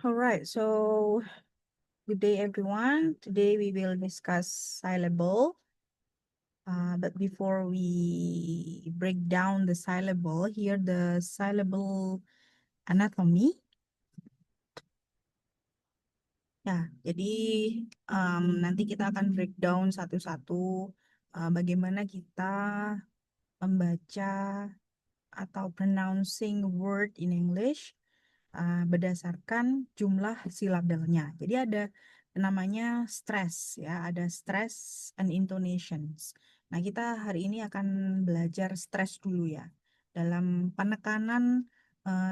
All right, so good day, everyone. Today we will discuss syllable. But before we break down the syllable, here the syllable anatomy. Ya, jadi nanti kita akan breakdown satu-satu bagaimana kita membaca atau pronouncing word in English berdasarkan jumlah silabelnya. Jadi ada namanya stress ya, ada stress and intonations. Nah, kita hari ini akan belajar stress dulu ya. Dalam penekanan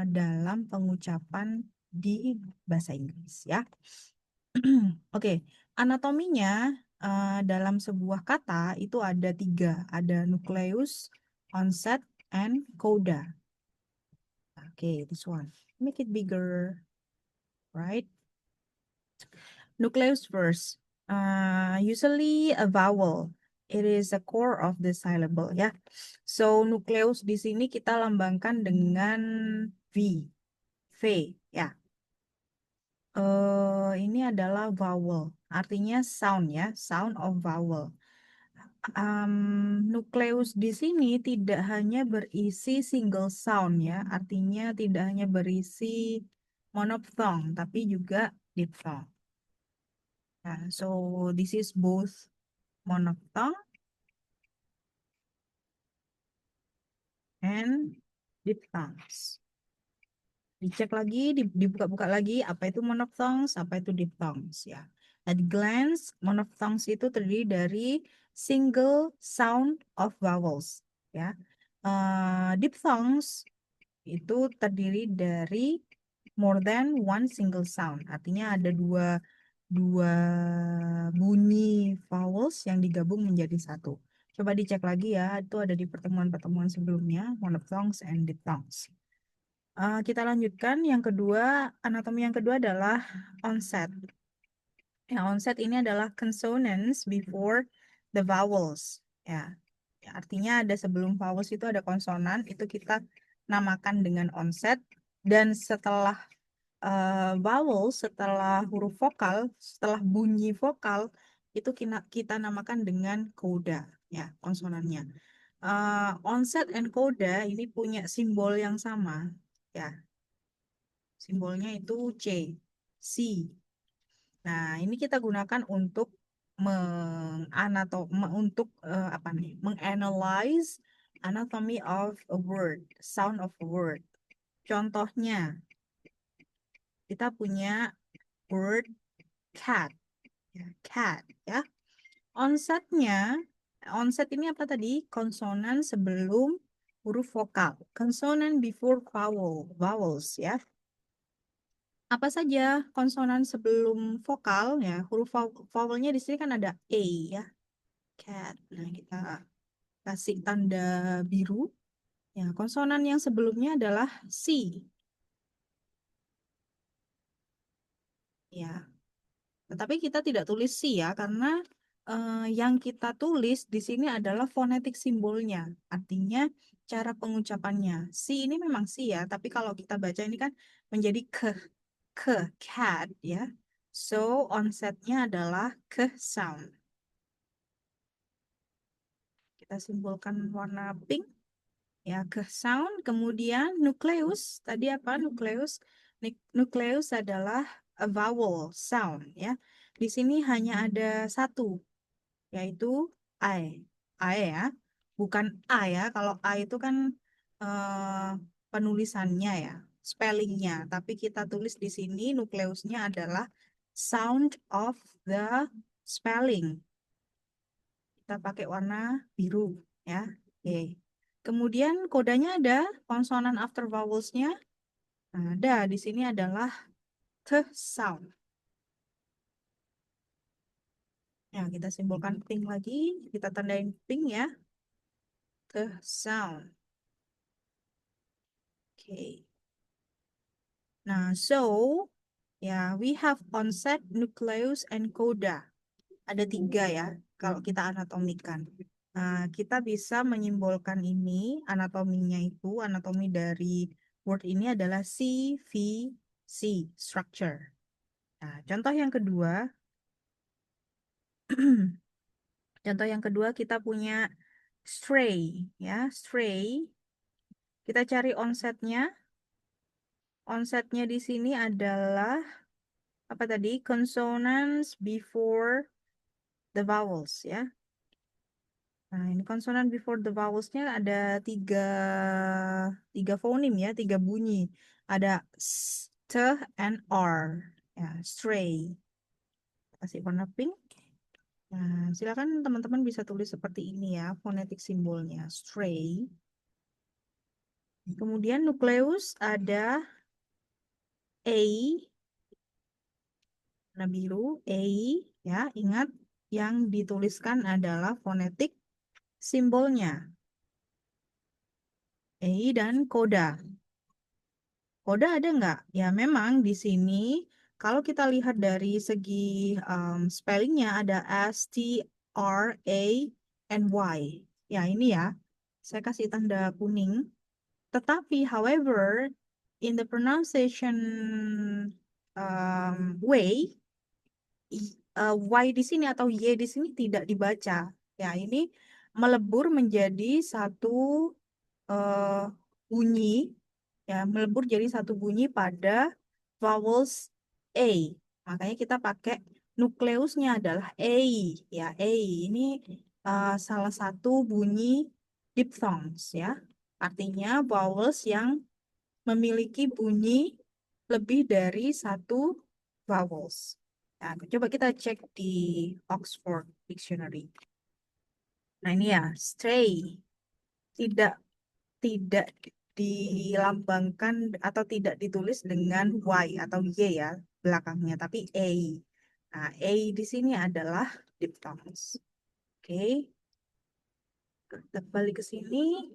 dalam pengucapan di bahasa Inggris ya. Oke, anatominya dalam sebuah kata itu ada tiga, ada nucleus, onset, and coda. Okay, this one. Make it bigger, right? Nucleus first. Usually a vowel. It is the core of the syllable, ya. So nucleus di sini kita lambangkan dengan V, V, ya. Ini adalah vowel, artinya sound ya, sound of vowel. Nukleus di sini tidak hanya berisi single sound ya, artinya tidak hanya berisi monophthong, tapi juga diphthong. Nah, so this is both monophthong and diphthongs. Dicek lagi, dibuka-buka lagi apa itu monophthongs, apa itu diphthongs ya. At glance, monophthongs itu terdiri dari single sound of vowels ya. Diphthongs itu terdiri dari more than one single sound. Artinya ada dua bunyi vowels yang digabung menjadi satu. Coba dicek lagi ya, itu ada di pertemuan-pertemuan sebelumnya, monophthongs and diphthongs. Kita lanjutkan, yang kedua, anatomi yang kedua adalah onset. Yang onset ini adalah consonants before the vowels. Ya, artinya ada sebelum vowels itu ada konsonan, itu kita namakan dengan onset. Dan setelah vowel, setelah huruf vokal, setelah bunyi vokal, itu kita namakan dengan coda, ya, konsonannya. Onset and coda ini punya simbol yang sama, ya. Simbolnya itu C, C. Nah, ini kita gunakan untuk apa nih? Menganalyze anatomy of a word, sound of a word. Contohnya, kita punya word cat, ya, cat, ya. Onsetnya, onset ini apa tadi? Konsonan sebelum huruf vokal. Consonant before vowels, ya. Apa saja konsonan sebelum vokal ya, huruf vowelnya di sini kan ada A ya, cat. Nah, kita kasih tanda biru. Ya, konsonan yang sebelumnya adalah C. Ya, tetapi kita tidak tulis C ya, karena yang kita tulis di sini adalah fonetik simbolnya. Artinya cara pengucapannya. C ini memang C ya, tapi kalau kita baca ini kan menjadi ke cat ya. So onsetnya adalah ke sound. Kita simpulkan warna pink ya, ke sound. Kemudian nukleus, tadi apa nukleus? Nukleus adalah a vowel sound ya. Di sini hanya ada satu, yaitu I. I ya, bukan A ya. Kalau A itu kan penulisannya ya, spellingnya. Tapi kita tulis di sini nukleusnya adalah sound of the spelling. Kita pakai warna biru ya. Oke. Kemudian kodanya ada konsonan after vowelsnya. Nah, ada di sini adalah th sound. Ya, kita simbolkan pink lagi. Kita tandain pink ya. Th sound. Oke. Nah, so ya, we have onset, nucleus, and coda. Ada tiga ya, kalau kita anatomikan. Nah, kita bisa menyimbolkan ini, anatominya itu, anatomi dari word ini adalah C, V, C, structure. Nah, contoh yang kedua, contoh yang kedua kita punya stray, ya, stray. Kita cari onsetnya. Onsetnya di sini adalah apa tadi? Consonants before the vowels, ya. Nah, ini consonant before the vowels-nya ada tiga fonim, ya, tiga bunyi. Ada s, t, and r. Ya, stray. Kasih warna pink. Nah, silakan teman-teman bisa tulis seperti ini ya, fonetik simbolnya. Stray. Kemudian nukleus ada A, warna biru, A, ya, ingat yang dituliskan adalah fonetik simbolnya. A dan koda. Koda ada nggak? Ya memang di sini kalau kita lihat dari segi spellingnya ada S, T, R, A, and Y. Ya ini ya, saya kasih tanda kuning. Tetapi, however, in the pronunciation way, Y di sini atau Y di sini tidak dibaca. Ya, ini melebur menjadi satu eh, bunyi, ya, melebur jadi satu bunyi pada vowels A. Makanya kita pakai nukleusnya adalah A, ya, A. Ini salah satu bunyi diphthongs, ya. Artinya vowels yang memiliki bunyi lebih dari satu vowels. Nah, coba kita cek di Oxford Dictionary. Nah, ini ya, stray. Tidak tidak dilambangkan atau tidak ditulis dengan Y atau Y ya belakangnya, tapi A. Nah, A di sini adalah diphthongs. Oke, kita balik ke sini.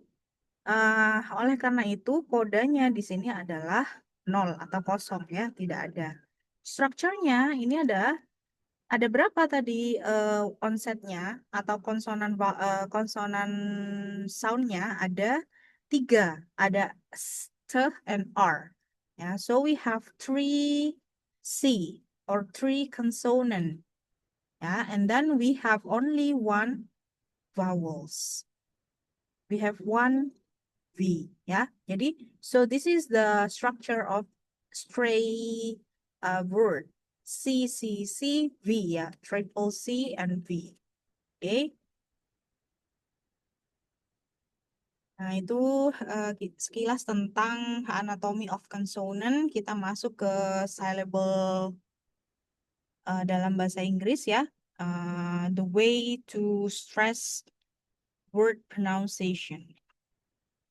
Oleh karena itu, kodenya di sini adalah nol atau kosong ya, tidak ada. Strukturnya ini ada berapa tadi onsetnya atau konsonan soundnya ada tiga, ada S, T, and R. Ya, so we have three C or three consonant. Ya, and then we have only one vowels. We have one V, ya. Jadi, so this is the structure of stray word. C, C, C, V, ya. Triple C and V. Oke. Nah, itu sekilas tentang anatomy of consonant. Kita masuk ke syllable dalam bahasa Inggris ya. The way to stress word pronunciation.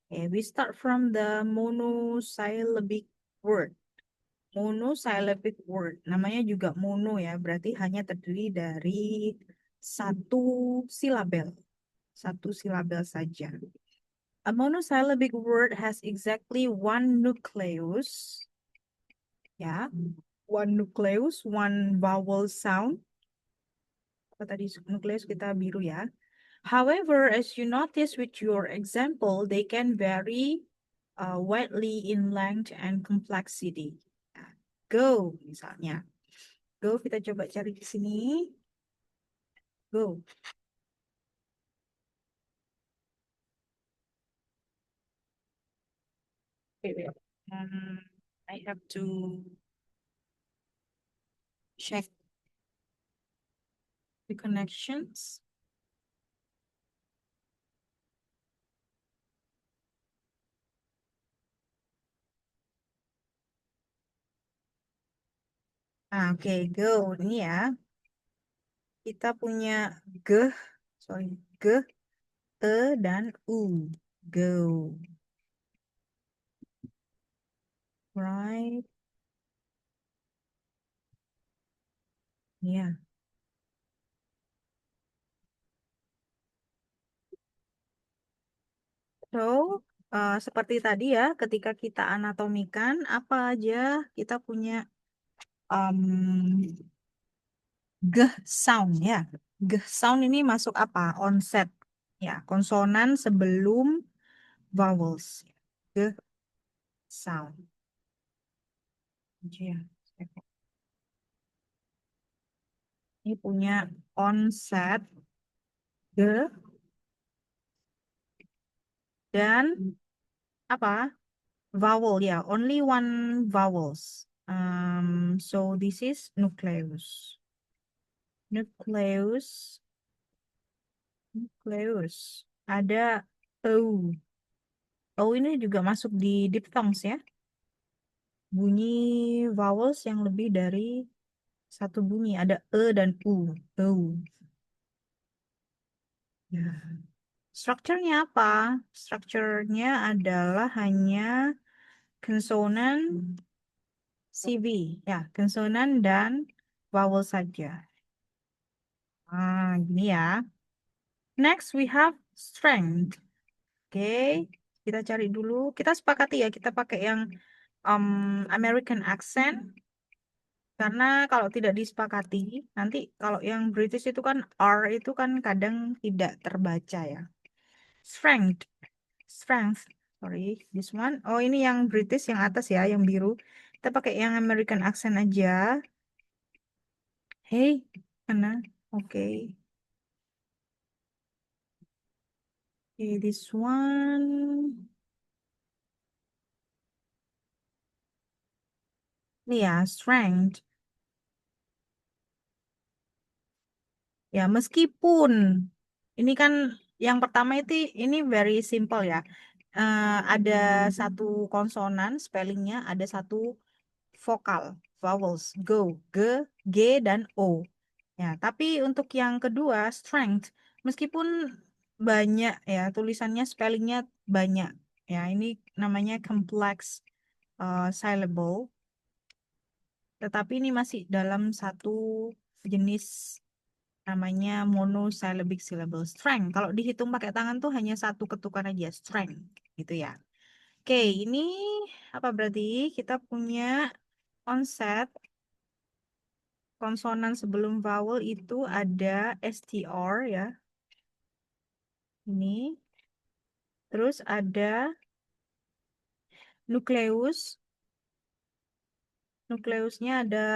Okay, we start from the monosyllabic word. Monosyllabic word. Namanya juga mono ya, berarti hanya terdiri dari satu silabel. Satu silabel saja. A monosyllabic word has exactly one nucleus. Ya, one nucleus, one vowel sound. Apa tadi nucleus kita biru ya. However, as you notice with your example, they can vary widely in length and complexity. Nah, go misalnya. Go kita coba cari di sini. Go. Okay, wait. I have to check the connections. Nah, oke, go. Ini ya. Kita punya g, sorry, g, e, dan u. Go. Right. Ya. So, seperti tadi ya, ketika kita anatomikan, apa aja kita punya um, g sound ya. G sound ini masuk apa? Onset. Ya, konsonan sebelum vowels. G sound. Ya. Ini punya onset, ge, dan apa? Vowel ya, only one vowels. So this is nucleus. Nucleus, nucleus. Ada o. O ini juga masuk di diphthongs ya. Bunyi vowels yang lebih dari satu bunyi. Ada e dan u. O. Ya. Strukturnya apa? Strukturnya adalah hanya konsonan, CV. Ya, konsonan dan vowel saja. Gini ya. Next we have strength. Oke, kita cari dulu. Kita sepakati ya, kita pakai yang American accent. Karena kalau tidak disepakati, nanti kalau yang British itu kan R itu kan kadang tidak terbaca ya. Strength, strength. Sorry, this one. Oh, ini yang British yang atas ya, yang biru. Kita pakai yang American accent aja. Hey, mana? Oke. Okay, this one. Ini ya, strength. Ya, meskipun ini kan yang pertama itu ini very simple ya. Ada satu konsonan spellingnya, ada satu vokal, vowels, go, g, g dan o. Ya, tapi untuk yang kedua strength, meskipun banyak ya tulisannya spellingnya banyak. Ya, ini namanya complex syllable, tetapi ini masih dalam satu jenis namanya monosyllabic syllable strength. Kalau dihitung pakai tangan tuh hanya satu ketukan aja, strength gitu ya. Oke, ini apa berarti kita punya onset konsonan sebelum vowel itu ada STR ya. Ini. Terus ada nukleus. Nukleusnya ada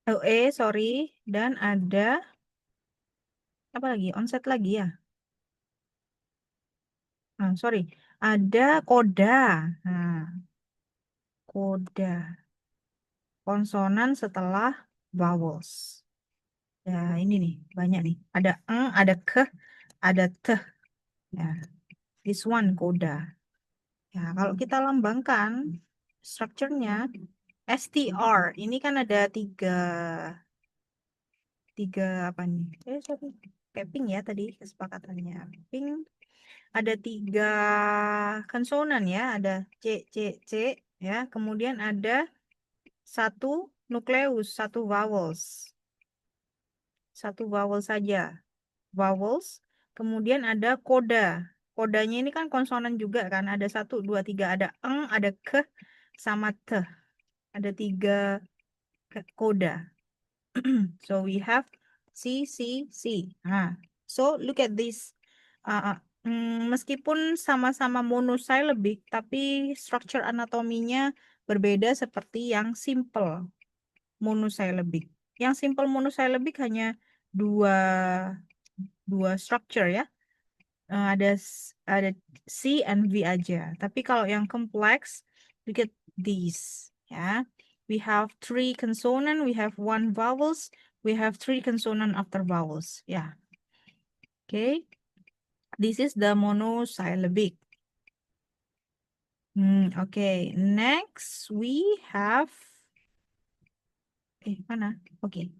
E, oh, sorry. Dan ada apa lagi? Onset lagi ya. Sorry. Ada koda. Nah, koda. Konsonan setelah vowels. Ya, ini nih, banyak nih. Ada eng, ada ke, ada te. Ya, this one koda. Ya, kalau kita lambangkan strukturnya STR, ini kan ada tiga apa nih? Sorry. Kayak pink ya tadi kesepakatannya. Pink ada tiga konsonan ya, ada C, C, C ya. Kemudian ada satu nukleus, satu vowels. Satu vowel saja. Vowels. Kemudian ada koda. Kodanya ini kan konsonan juga kan. Ada satu, dua, tiga. Ada eng, ada ke, sama te. Ada tiga koda. So we have C, C, C. Nah, so look at this. Meskipun sama-sama monosyllabic, tapi structure anatominya berbeda seperti yang simple monosyllabic. Yang simple monosyllabic hanya dua dua structure ya. Ada C and V aja. Tapi kalau yang kompleks, look at these ya. We have three consonant, we have one vowels, we have three consonant after vowels. Ya. Okay. This is the monosyllabic. Okay. Next we have mana? Okay.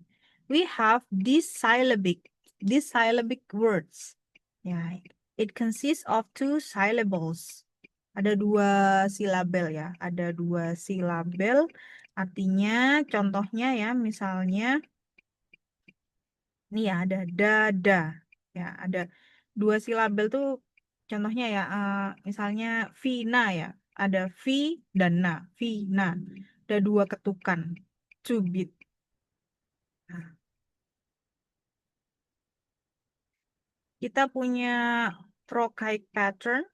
We have dissyllabic. Dissyllabic words. Ya, it consists of two syllables. Ada dua silabel ya. Ada dua silabel. Artinya contohnya ya, misalnya ini ya ada dada. Ya, ada dua silabel tuh contohnya ya, misalnya Vina ya. Ada V dan na. Vina. Ada dua ketukan. Two beat. Nah, kita punya trochaic pattern,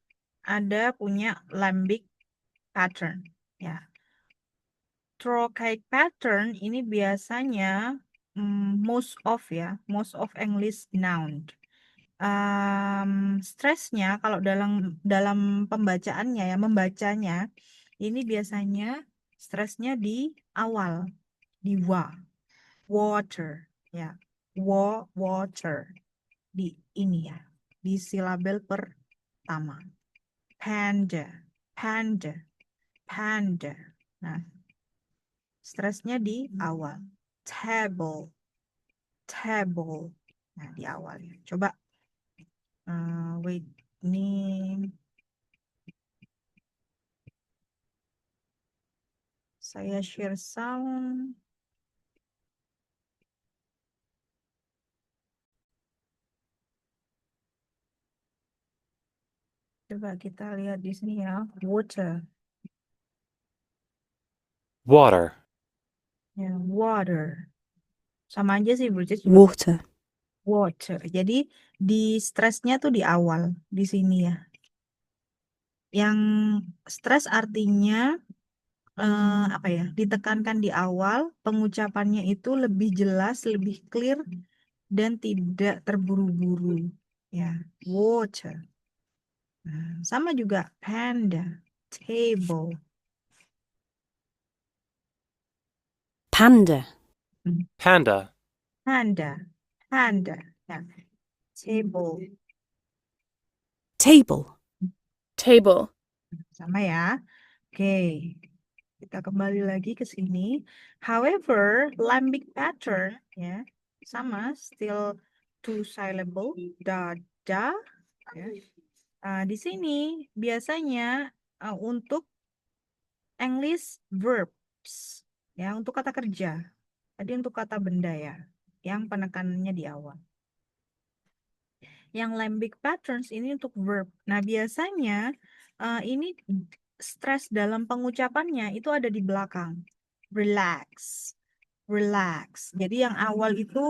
ada punya lambic pattern. Ya, trochaic pattern ini biasanya most of English noun. Stresnya kalau dalam dalam pembacaannya ya, membacanya ini biasanya stresnya di awal, di water ya, water di ini ya, di silabel pertama. Panda, panda, panda. Nah, stresnya di awal. Table, table. Nah, di awal ya. Coba, wait, ini saya share sound. Coba kita lihat di sini ya. Water. Water. Ya, water. Sama aja sih, Burgess juga. water, Water. Jadi di stresnya tuh di awal, di sini ya. Yang stres artinya apa ya? Ditekankan di awal, pengucapannya itu lebih jelas, lebih clear, dan tidak terburu-buru. Ya, water. Nah, sama juga panda, table. panda, Panda. Panda, panda. Ya, table. table, Table. Sama ya. Oke, kita kembali lagi ke sini. However, lambic pattern ya sama, still two syllable, da. Ya. Di sini biasanya untuk English verbs ya, untuk kata kerja. Tadi untuk kata benda ya, yang penekanannya di awal. Yang lambic patterns ini untuk verb. Nah, biasanya ini stres dalam pengucapannya itu ada di belakang. Relax. Relax. Jadi yang awal itu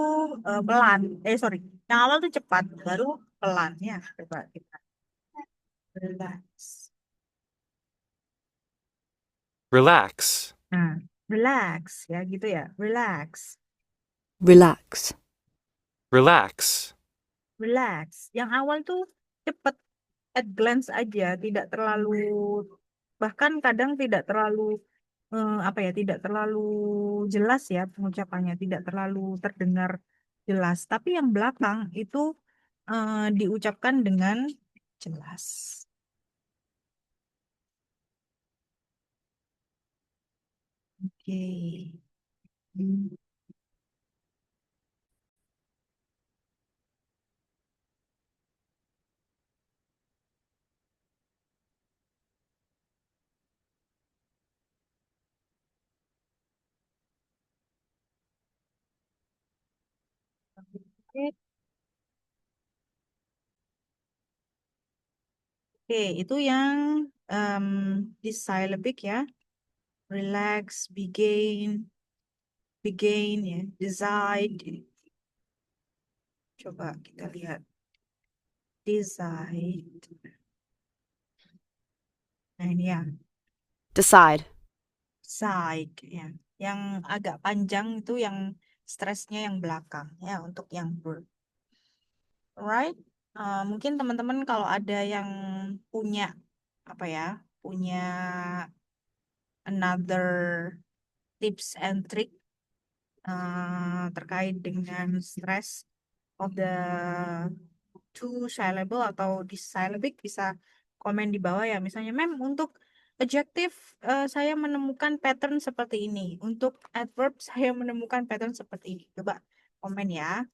pelan. Sorry. Yang awal itu cepat, baru pelan ya. Coba kita. Relax. Relax. Nah, relax ya gitu ya. Relax. relax, Relax. Relax. Yang awal tuh cepet, at glance aja, tidak terlalu, bahkan kadang tidak terlalu apa ya, tidak terlalu jelas ya pengucapannya, tidak terlalu terdengar jelas. Tapi yang belakang itu diucapkan dengan jelas. Oke. Oke, oke, itu yang disyllabic ya. Relax, begin ya, decide. Coba kita lihat. Decide. Nah, ini ya. decide, Side ya. Yang agak panjang itu yang stresnya yang belakang ya, untuk yang verb. Alright. Mungkin teman-teman kalau ada yang punya apa ya, punya another tips and trick terkait dengan stress of the two syllable atau disyllabic, bisa komen di bawah ya. Misalnya, Mem, untuk adjective saya menemukan pattern seperti ini. Untuk adverb saya menemukan pattern seperti ini. Coba komen ya.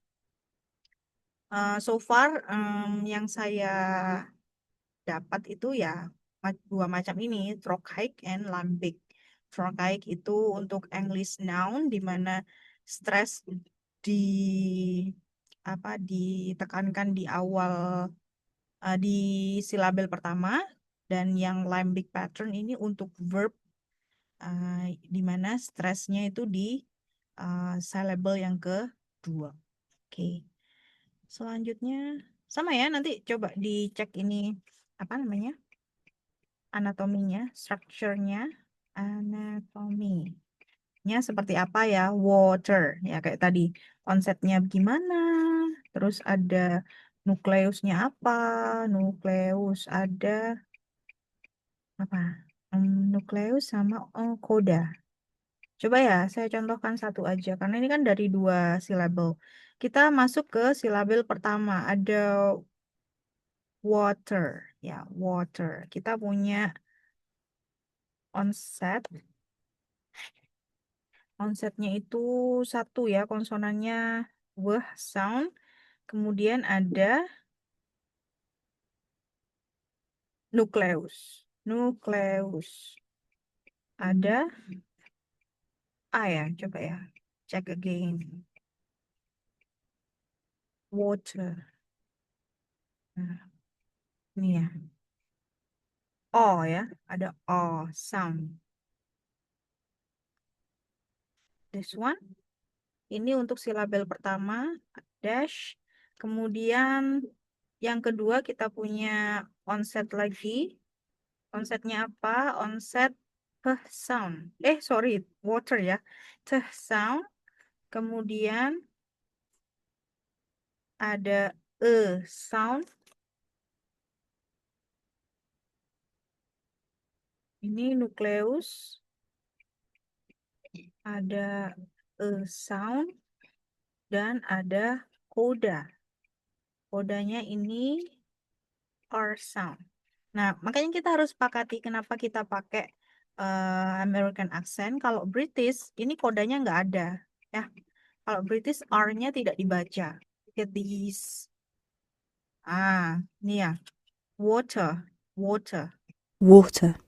So far yang saya dapat itu ya dua macam ini, trochaic and lambic. Trochaic itu untuk English noun di mana stress di ditekankan di awal, di silabel pertama, dan yang lambic pattern ini untuk verb di mana stresnya itu di syllable yang kedua. Oke. Selanjutnya sama ya, nanti coba dicek ini apa namanya? anatominya, structure-nya, anatominya seperti apa ya? Water, ya kayak tadi. Konsepnya gimana? Terus ada nukleusnya apa? Nukleus ada apa? Nukleus sama koda. Coba ya, saya contohkan satu aja, karena ini kan dari 2 silabel. Kita masuk ke silabel pertama, ada water, ya, water. Kita punya onset. Onsetnya itu satu ya, konsonannya w sound. Kemudian ada nukleus. Nukleus. Ada A ya, coba ya. Check again. Water. Nah, ini ya. O ya, ada O sound. This one. Ini untuk silabel pertama, dash. Kemudian yang kedua kita punya onset lagi. Onsetnya apa? Onset T sound. Sorry, water ya. T sound. Kemudian ada E sound. Ini nukleus. Ada E sound. Dan ada koda. Kodanya ini R sound. Nah, makanya kita harus sepakati kenapa kita pakai American accent. Kalau British, ini kodanya nggak ada. Ya, kalau British R-nya tidak dibaca. Get these. Ini ya. Water. Water. Water.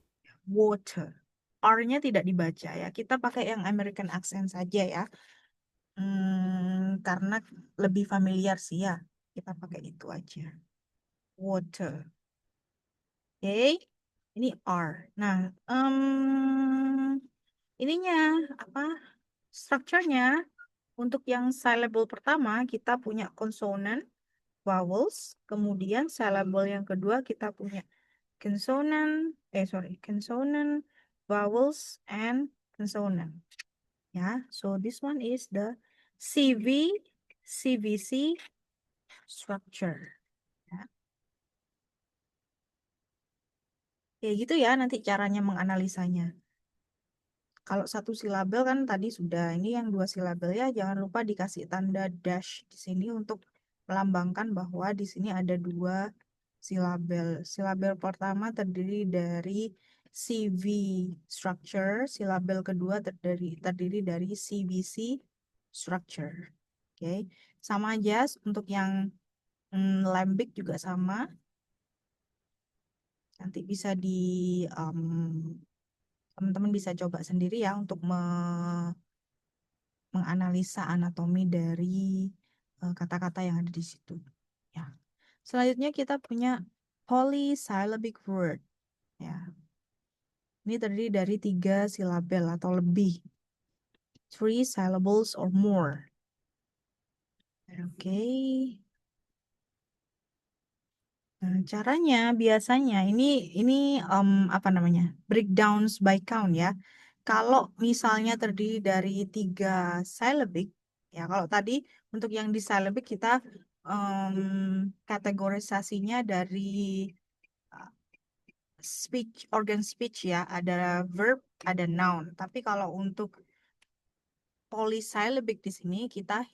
Water. R-nya tidak dibaca ya. Kita pakai yang American accent saja ya. Karena lebih familiar sih ya. Kita pakai itu aja. Water. Oke. Ini R. Nah, ininya apa? Strukturnya untuk yang syllable pertama kita punya konsonan, vowels, kemudian syllable yang kedua kita punya konsonan, konsonan, vowels, and konsonan. Ya, so this one is the CVC structure. Ya. Kayak gitu ya nanti caranya menganalisanya. Kalau satu silabel kan tadi sudah, ini yang 2 silabel ya, jangan lupa dikasih tanda dash di sini untuk melambangkan bahwa di sini ada 2 silabel. Silabel pertama terdiri dari CV structure, silabel kedua terdiri dari CVC structure. Oke, sama aja untuk yang lembic juga sama. Nanti bisa teman-teman bisa coba sendiri ya untuk menganalisa anatomi dari kata-kata yang ada di situ. Ya. Selanjutnya kita punya polysyllabic word. Ya. Ini terdiri dari 3 silabel atau lebih. 3 syllables or more. Oke. Nah, caranya biasanya ini apa namanya? Breakdowns by count ya. Kalau misalnya terdiri dari 3 syllabic, ya kalau tadi untuk yang di syllabic kita kategorisasinya dari organ speech ya, ada verb, ada noun. Tapi kalau untuk polysyllabic di sini kita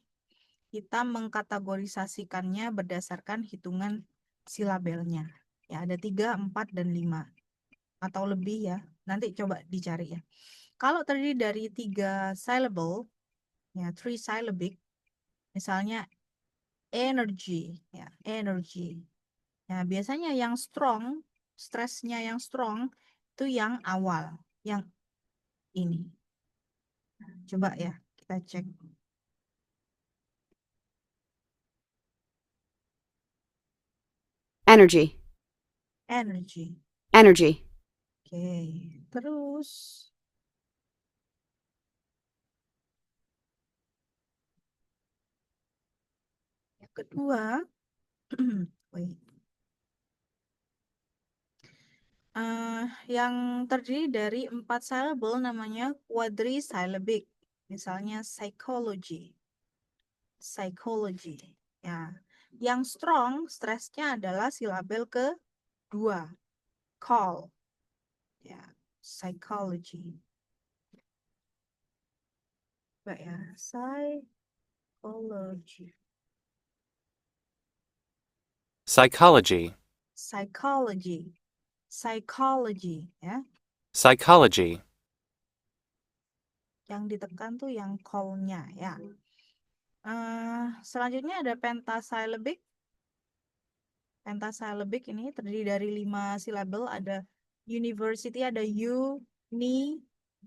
mengkategorisasikannya berdasarkan hitungan silabelnya. Ya, ada 3, 4, dan 5. Atau lebih ya. Nanti coba dicari ya. Kalau terdiri dari 3 syllable, ya 3 syllabic, misalnya energy, ya energy. Ya, biasanya yang strong, stresnya yang strong, itu yang awal, yang ini. Coba ya, kita cek. Energy. Energy. Energy. Oke, terus yang kedua, wait. yang terdiri dari 4 syllable namanya quadrisyllabic. Misalnya psychology. Psychology. Ya. Yang strong, stresnya adalah silabel kedua. Call. Ya. Psychology. Coba ya. Psychology. Psychology. Psychology. Psychology. Ya. Psychology. Yang ditekan tuh yang call-nya. Ya. Selanjutnya ada pentasyllabic. Pentasyllabic ini terdiri dari 5 silabel. Ada university, ada university.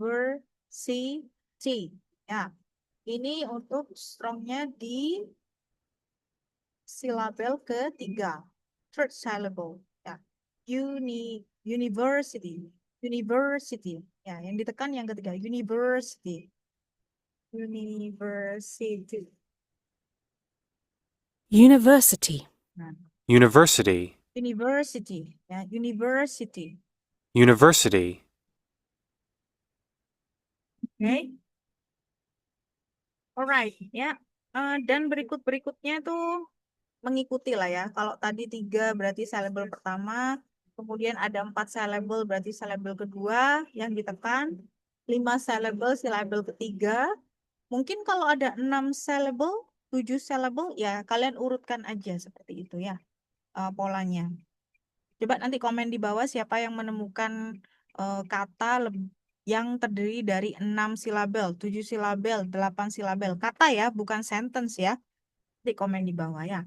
Ya, ini untuk strongnya di silabel ketiga. Third syllable. Ya, university. University. Ya, yang ditekan yang ketiga. University. University. University. Nah, University. university. Ya, university. University. Oke. Alright, ya. Dan berikutnya tuh mengikuti lah ya. Kalau tadi 3 berarti syllable pertama, kemudian ada 4 syllable berarti syllable kedua yang ditekan, 5 syllable syllable ketiga. Mungkin kalau ada 6 syllable, 7 syllable, ya kalian urutkan aja seperti itu ya polanya. Coba nanti komen di bawah siapa yang menemukan kata yang terdiri dari 6 silabel, 7 silabel, 8 silabel. Kata ya, bukan sentence ya. Nanti komen di bawah ya.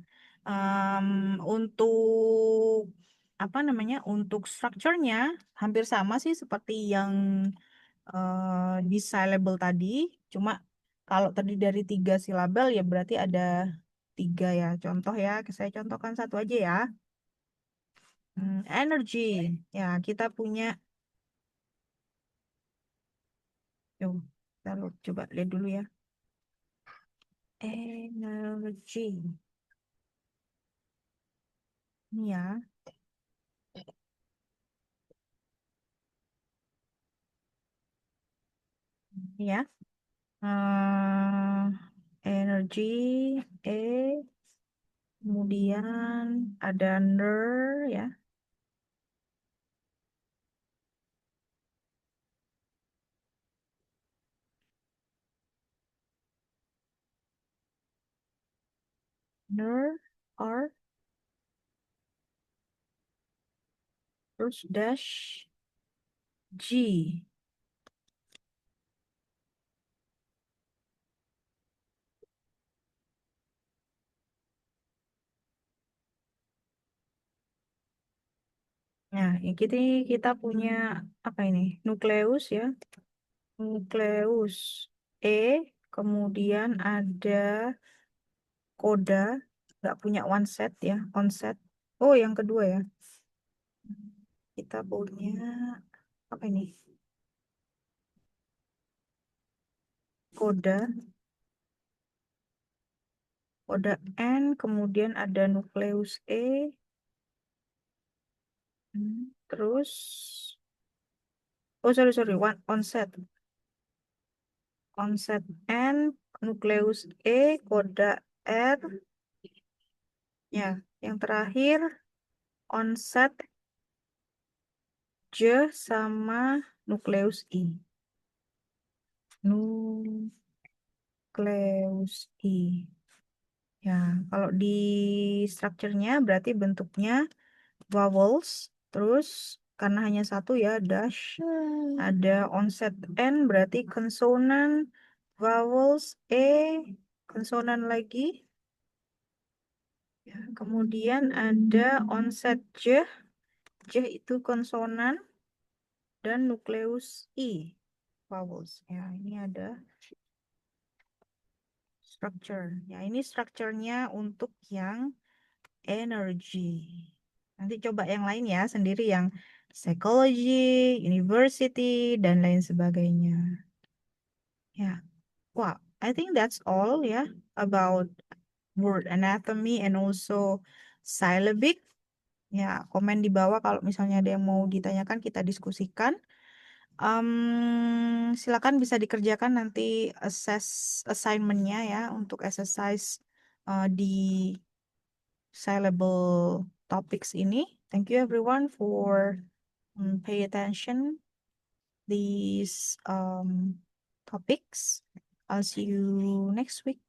Untuk apa namanya? Untuk strukturnya hampir sama sih seperti yang di syllable tadi. Cuma kalau terdiri dari 3 silabel ya berarti ada 3 ya. Contoh ya, saya contohkan satu aja ya. Energy. Ya, kita punya. Yuk, kita coba lihat dulu ya. Energy. Ini ya. Ini ya. Energy. E. Kemudian ada ner ya. Ner. R. Terus dash. G. Nah, yang kita punya apa ini? Nukleus ya. Nukleus E, kemudian ada koda, nggak punya one set ya, onset. Oh, yang kedua ya. Kita punya apa ini? Koda, koda N, kemudian ada nukleus E. Terus, oh sorry, one onset. Onset N, nukleus E, koda R. Ya, yang terakhir onset J sama nukleus I. Nukleus I. Ya, kalau di strukturnya berarti bentuknya vowels. Terus karena hanya satu ya, dash. Ada onset N berarti konsonan, vowels E, konsonan lagi. Ya, kemudian ada onset J. J itu konsonan dan nukleus I, vowels. Ya, ini ada structure. Ya, ini strukturnya untuk yang energy. Nanti coba yang lain ya, sendiri yang psychology, university, dan lain sebagainya. Ya, wow, I think that's all ya about word anatomy and also syllabic. Ya, komen di bawah kalau misalnya ada yang mau ditanyakan, kita diskusikan. Silakan bisa dikerjakan nanti assignment-nya ya untuk exercise di syllable topics ini. Thank you everyone for pay attention these topics. I'll see you next week.